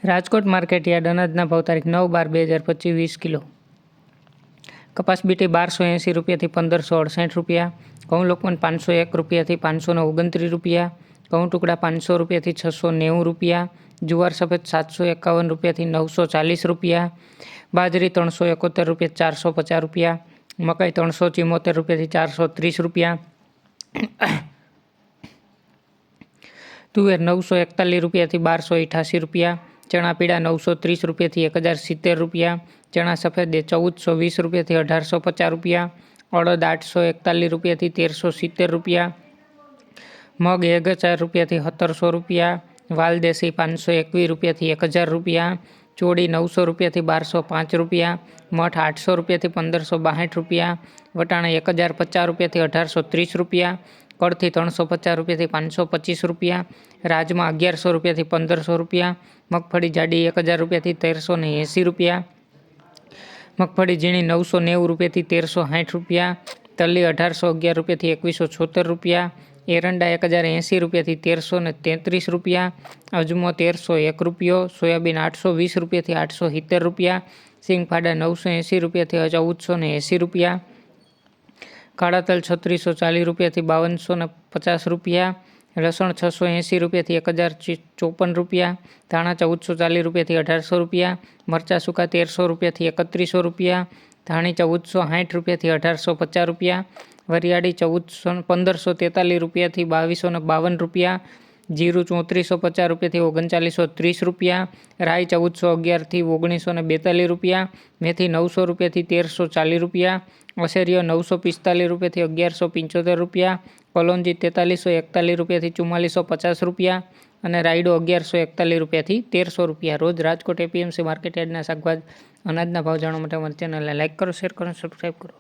Rajkot market yard અનાજના ભાવ તારીખ 9/12/2025 20 કિલો. કપાસ બીટી 1280 રૂપિયાથી 1568 રૂપિયા. ઘઉં લોકવન 501 રૂપિયાથી 529 રૂપિયા. ઘઉં ટુકડા 500 રૂપિયાથી 690 રૂપિયા. જુવાર સફેદ 751 રૂપિયાથી 940 રૂપિયા. બાજરી 371 રૂપિયા 450 રૂપિયા. મકાઈ 374 રૂપિયાથી 430 રૂપિયા. તુવેર 941 રૂપિયાથી 1288 રૂપિયા. ચણા પીળા 930 રૂપિયાથી 1070 રૂપિયા. ચણા સફેદ 1420 રૂપિયાથી 1850 રૂપિયા. અડદ 841 રૂપિયાથી 1370 રૂપિયા. મગ 1000 રૂપિયાથી 1700 રૂપિયા. વાલદેશી 521 રૂપિયાથી 1000 રૂપિયા. ચોળી 900 રૂપિયાથી 1205 રૂપિયા. મઠ 800 રૂપિયાથી 1562 રૂપિયા. વટાણા 1050 રૂપિયાથી 1830 રૂપિયા. કળથી 350 રૂપિયાથી 525 રૂપિયા. રાજમા 1100 રૂપિયાથી 1500 રૂપિયા. મગફળી જાડી 1000 રૂપિયાથી 1380 રૂપિયા. મગફળી ઝીણી 990 રૂપિયાથી 1360 રૂપિયા. તલી 1811 રૂપિયાથી 2176 રૂપિયા. એરંડા 1080 રૂપિયાથી 1333 રૂપિયા. અજમો 1301 રૂપિયો. સોયાબીન 820 રૂપિયાથી 870 રૂપિયા. સિંગફાડા 980 રૂપિયાથી 1480 રૂપિયા. કાળા તલ 3640 રૂપિયાથી 5250 રૂપિયા. લસણ 680 રૂપિયાથી 1054 રૂપિયા. ધાણા 1440 રૂપિયાથી 1800 રૂપિયા. મરચાં સૂકા 1300 રૂપિયાથી 3100 રૂપિયા. ધાણી 1460 રૂપિયાથી 1850 રૂપિયા. વરિયાળી 1543 રૂપિયાથી 2252 રૂપિયા. જીરું 3450 રૂપિયાથી 3930 રૂપિયા. રાઈ 1411થી 1942 રૂપિયા. મેથી 900 રૂપિયાથી 1340 રૂપિયા. અશેરીઓ 945 રૂપિયાથી 1175 રૂપિયા. કલોંજી 4341 રૂપિયાથી 4450 રૂપિયા. અને રાયડો 1141 રૂપિયાથી 1300 રૂપિયા. રોજ રાજકોટ એપીએમસી માર્કેટ યાર્ડના શાકભાજી અનાજના ભાવ જાણવા માટે અમારી ચેનલને લાઇક કરો, શેર કરો, સબસ્ક્રાઈબ કરો.